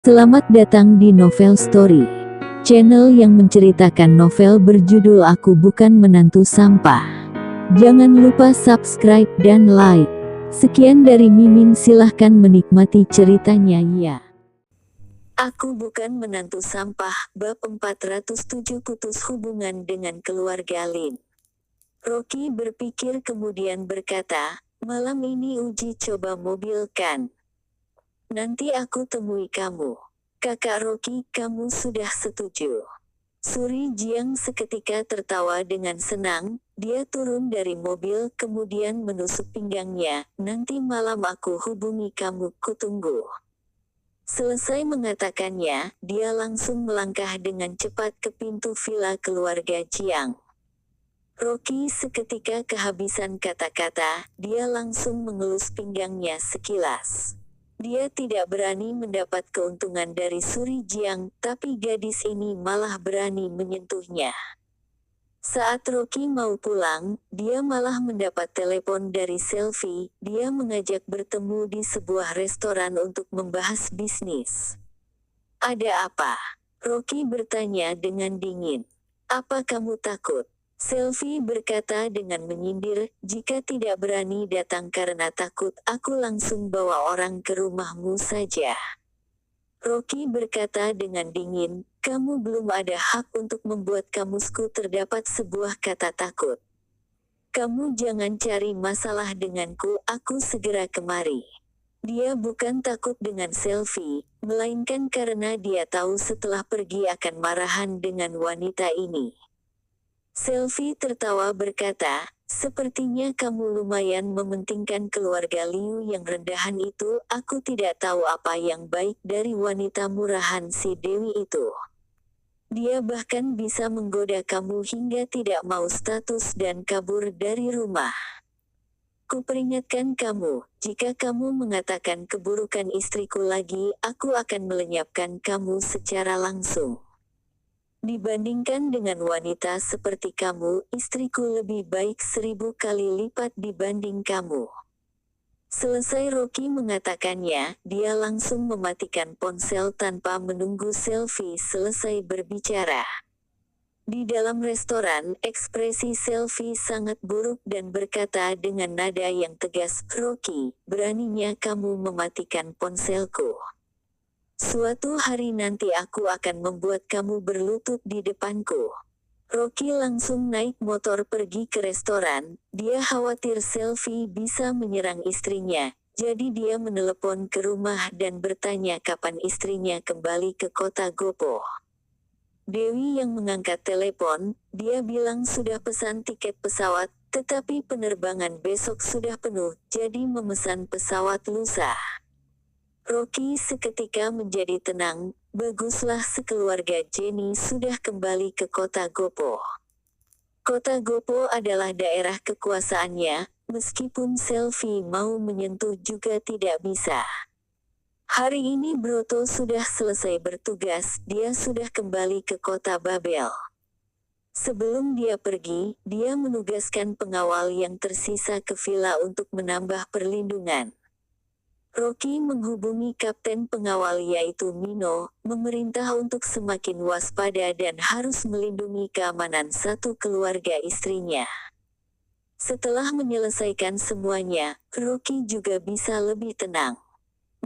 Selamat datang di Novel Story, channel yang menceritakan novel berjudul Aku Bukan Menantu Sampah. Jangan lupa subscribe dan like. Sekian dari Mimin, silahkan menikmati ceritanya ya. Aku Bukan Menantu Sampah, bab 407 putus hubungan dengan keluarga Lin. Rocky berpikir kemudian berkata, malam ini uji coba mobil kan? Nanti aku temui kamu. Kakak Rocky, kamu sudah setuju? Suri Jiang seketika tertawa dengan senang. Dia turun dari mobil kemudian menusuk pinggangnya. Nanti malam aku hubungi kamu, kutunggu. Selesai mengatakannya, dia langsung melangkah dengan cepat ke pintu villa keluarga Jiang. Rocky seketika kehabisan kata-kata. Dia langsung mengelus pinggangnya sekilas. Dia tidak berani mendapat keuntungan dari Suri Jiang, tapi gadis ini malah berani menyentuhnya. Saat Rocky mau pulang, dia malah mendapat telepon dari Selfie. Dia mengajak bertemu di sebuah restoran untuk membahas bisnis. Ada apa? Rocky bertanya dengan dingin. Apa kamu takut? Selfie berkata dengan menyindir, jika tidak berani datang karena takut, aku langsung bawa orang ke rumahmu saja. Rocky berkata dengan dingin, kamu belum ada hak untuk membuat kamusku terdapat sebuah kata takut. Kamu jangan cari masalah denganku, aku segera kemari. Dia bukan takut dengan Selfie, melainkan karena dia tahu setelah pergi akan marahan dengan wanita ini. Selfie tertawa berkata, sepertinya kamu lumayan mementingkan keluarga Liu yang rendahan itu. Aku tidak tahu apa yang baik dari wanita murahan si Dewi itu. Dia bahkan bisa menggoda kamu hingga tidak mau status dan kabur dari rumah. Kuperingatkan kamu, jika kamu mengatakan keburukan istriku lagi, aku akan melenyapkan kamu secara langsung. Dibandingkan dengan wanita seperti kamu, istriku lebih baik 1000 kali lipat dibanding kamu. Selesai Rocky mengatakannya, dia langsung mematikan ponsel tanpa menunggu Selfie selesai berbicara. Di dalam restoran, ekspresi Selfie sangat buruk dan berkata dengan nada yang tegas, Rocky, beraninya kamu mematikan ponselku. Suatu hari nanti aku akan membuat kamu berlutut di depanku. Rocky langsung naik motor pergi ke restoran. Dia khawatir Selfie bisa menyerang istrinya, jadi dia menelepon ke rumah dan bertanya kapan istrinya kembali ke kota Gopo. Dewi yang mengangkat telepon, dia bilang sudah pesan tiket pesawat, tetapi penerbangan besok sudah penuh, jadi memesan pesawat lusa. Rocky seketika menjadi tenang, baguslah sekeluarga Jenny sudah kembali ke kota Gopo. Kota Gopo adalah daerah kekuasaannya, meskipun Selfie mau menyentuh juga tidak bisa. Hari ini Broto sudah selesai bertugas, dia sudah kembali ke kota Babel. Sebelum dia pergi, dia menugaskan pengawal yang tersisa ke villa untuk menambah perlindungan. Rocky menghubungi kapten pengawal yaitu Mino, memerintah untuk semakin waspada dan harus melindungi keamanan satu keluarga istrinya. Setelah menyelesaikan semuanya, Rocky juga bisa lebih tenang.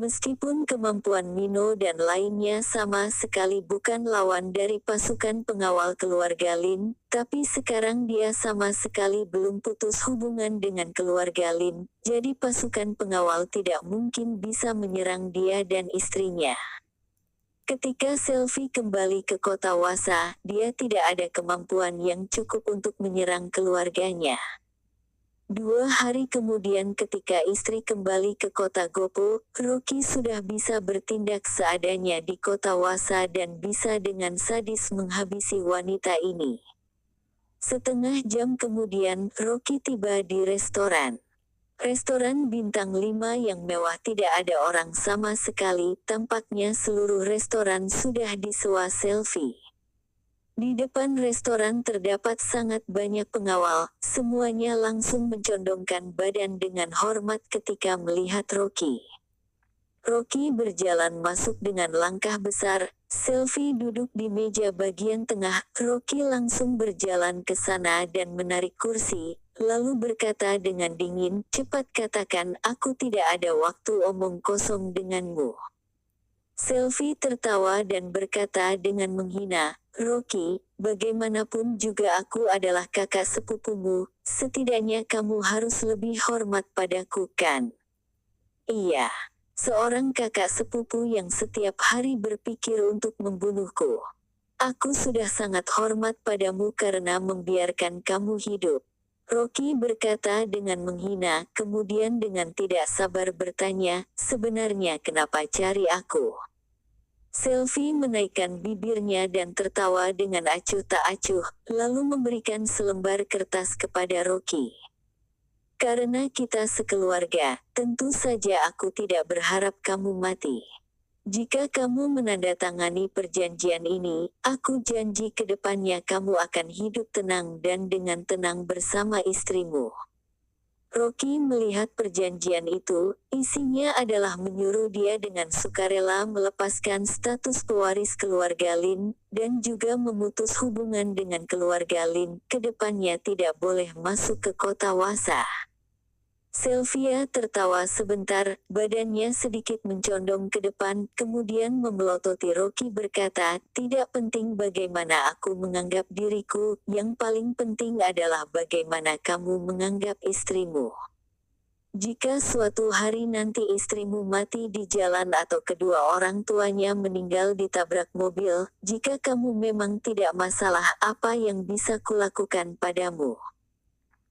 Meskipun kemampuan Mino dan lainnya sama sekali bukan lawan dari pasukan pengawal keluarga Lin, tapi sekarang dia sama sekali belum putus hubungan dengan keluarga Lin, jadi pasukan pengawal tidak mungkin bisa menyerang dia dan istrinya. Ketika Selfie kembali ke kota Wasa, dia tidak ada kemampuan yang cukup untuk menyerang keluarganya. 2 hari kemudian ketika istri kembali ke kota Gopo, Rocky sudah bisa bertindak seadanya di kota Wasa dan bisa dengan sadis menghabisi wanita ini. Setengah jam kemudian, Rocky tiba di restoran. Restoran bintang 5 yang mewah tidak ada orang sama sekali, tampaknya seluruh restoran sudah disewa Selfie. Di depan restoran terdapat sangat banyak pengawal, semuanya langsung mencondongkan badan dengan hormat ketika melihat Rocky. Rocky berjalan masuk dengan langkah besar. Selfie duduk di meja bagian tengah. Rocky langsung berjalan ke sana dan menarik kursi, lalu berkata dengan dingin, "Cepat katakan, aku tidak ada waktu omong kosong denganmu." Selfie tertawa dan berkata dengan menghina, "Rocky, bagaimanapun juga aku adalah kakak sepupumu, setidaknya kamu harus lebih hormat padaku kan?" "Iya. Seorang kakak sepupu yang setiap hari berpikir untuk membunuhku. Aku sudah sangat hormat padamu karena membiarkan kamu hidup." Rocky berkata dengan menghina, kemudian dengan tidak sabar bertanya, "Sebenarnya kenapa cari aku?" Selfie menaikkan bibirnya dan tertawa dengan acuh tak acuh, lalu memberikan selembar kertas kepada Rocky. "Karena kita sekeluarga, tentu saja aku tidak berharap kamu mati. Jika kamu menandatangani perjanjian ini, aku janji ke depannya kamu akan hidup tenang dan dengan tenang bersama istrimu." Rocky melihat perjanjian itu, isinya adalah menyuruh dia dengan sukarela melepaskan status pewaris keluarga Lin, dan juga memutus hubungan dengan keluarga Lin, kedepannya tidak boleh masuk ke kota Wasa. Sylvia tertawa sebentar, badannya sedikit mencondong ke depan, kemudian memelototi Rocky berkata, "Tidak penting bagaimana aku menganggap diriku, yang paling penting adalah bagaimana kamu menganggap istrimu. Jika suatu hari nanti istrimu mati di jalan atau kedua orang tuanya meninggal ditabrak mobil, jika kamu memang tidak masalah, apa yang bisa kulakukan padamu?"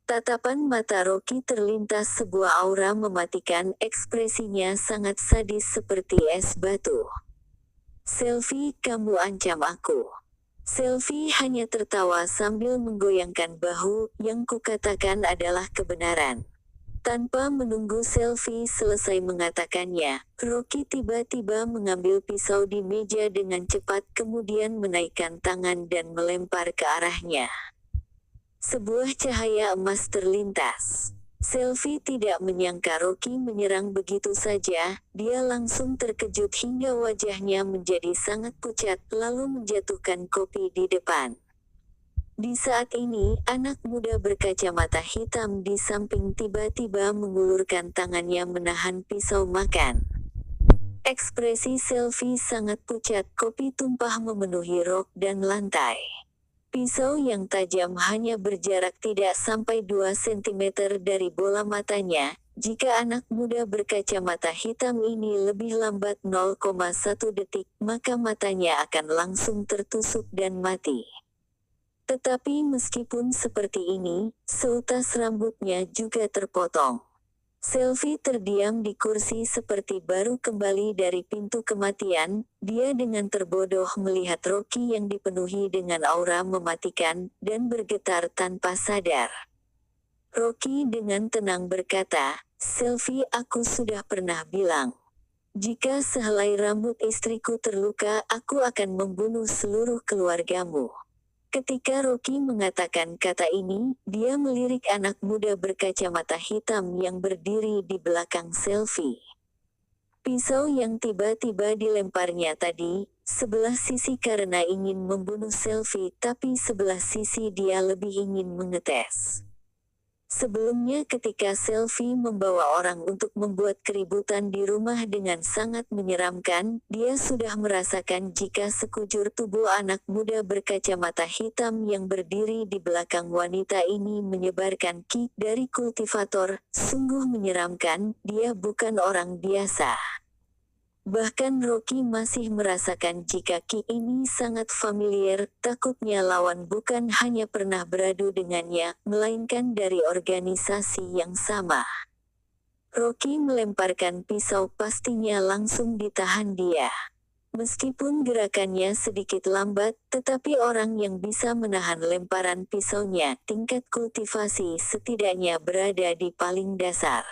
Tatapan mata Rocky terlintas sebuah aura mematikan, ekspresinya sangat sadis seperti es batu. "Selfie, kamu ancam aku." Selfie hanya tertawa sambil menggoyangkan bahu, "Yang kukatakan adalah kebenaran." Tanpa menunggu Selfie selesai mengatakannya, Rocky tiba-tiba mengambil pisau di meja dengan cepat kemudian menaikkan tangan dan melempar ke arahnya. Sebuah cahaya emas terlintas. Selfie tidak menyangka Rocky menyerang begitu saja, dia langsung terkejut hingga wajahnya menjadi sangat pucat, lalu menjatuhkan kopi di depan. Di saat ini, anak muda berkacamata hitam di samping tiba-tiba mengulurkan tangannya menahan pisau makan. Ekspresi Selfie sangat pucat, kopi tumpah memenuhi rok dan lantai. Pisau yang tajam hanya berjarak tidak sampai 2 cm dari bola matanya. Jika anak muda berkacamata hitam ini lebih lambat 0,1 detik, maka matanya akan langsung tertusuk dan mati. Tetapi meskipun seperti ini, seutas rambutnya juga terpotong. Selfie terdiam di kursi seperti baru kembali dari pintu kematian, dia dengan terbodoh melihat Rocky yang dipenuhi dengan aura mematikan, dan bergetar tanpa sadar. Rocky dengan tenang berkata, "Selfie, aku sudah pernah bilang. Jika sehelai rambut istriku terluka, aku akan membunuh seluruh keluargamu." Ketika Rocky mengatakan kata ini, dia melirik anak muda berkacamata hitam yang berdiri di belakang Selfie. Pisau yang tiba-tiba dilemparnya tadi, sebelah sisi karena ingin membunuh Selfie, tapi sebelah sisi dia lebih ingin mengetes. Sebelumnya ketika Selfie membawa orang untuk membuat keributan di rumah dengan sangat menyeramkan, dia sudah merasakan jika sekujur tubuh anak muda berkacamata hitam yang berdiri di belakang wanita ini menyebarkan ki dari kultivator, sungguh menyeramkan, dia bukan orang biasa. Bahkan Rocky masih merasakan jika ki ini sangat familiar, takutnya lawan bukan hanya pernah beradu dengannya, melainkan dari organisasi yang sama. Rocky melemparkan pisau, pastinya langsung ditahan dia. Meskipun gerakannya sedikit lambat, tetapi orang yang bisa menahan lemparan pisaunya, tingkat kultivasi setidaknya berada di paling dasar.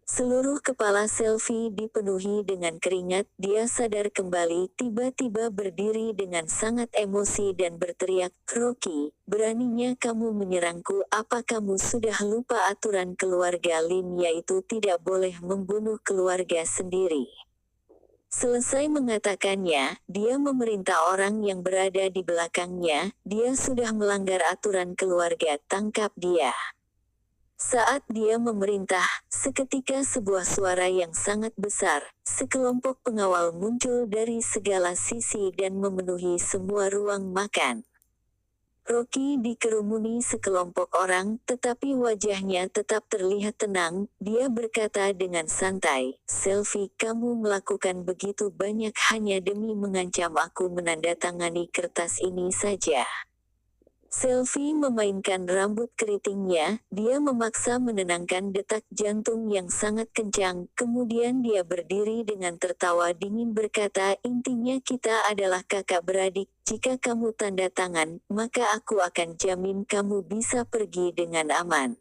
Seluruh kepala Selfie dipenuhi dengan keringat, dia sadar kembali, tiba-tiba berdiri dengan sangat emosi dan berteriak, "Rocky, beraninya kamu menyerangku, apa kamu sudah lupa aturan keluarga Lin yaitu tidak boleh membunuh keluarga sendiri?" Selesai mengatakannya, dia memerintah orang yang berada di belakangnya, dia sudah melanggar aturan keluarga, tangkap dia. Saat dia memerintah, seketika sebuah suara yang sangat besar, sekelompok pengawal muncul dari segala sisi dan memenuhi semua ruang makan. Rocky dikerumuni sekelompok orang, tetapi wajahnya tetap terlihat tenang. Dia berkata dengan santai, "Selfie, kamu melakukan begitu banyak hanya demi mengancam aku menandatangani kertas ini saja." Selfie memainkan rambut keritingnya, dia memaksa menenangkan detak jantung yang sangat kencang, kemudian dia berdiri dengan tertawa dingin berkata, "Intinya kita adalah kakak beradik, jika kamu tanda tangan, maka aku akan jamin kamu bisa pergi dengan aman."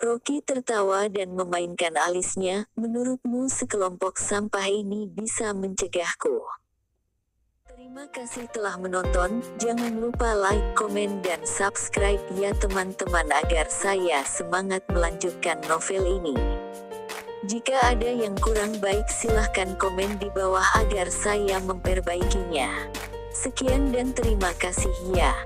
Rocky tertawa dan memainkan alisnya, "Menurutmu sekelompok sampah ini bisa mencegahku?" Terima kasih telah menonton, jangan lupa like, komen dan subscribe ya teman-teman agar saya semangat melanjutkan novel ini. Jika ada yang kurang baik silahkan komen di bawah agar saya memperbaikinya. Sekian dan terima kasih ya.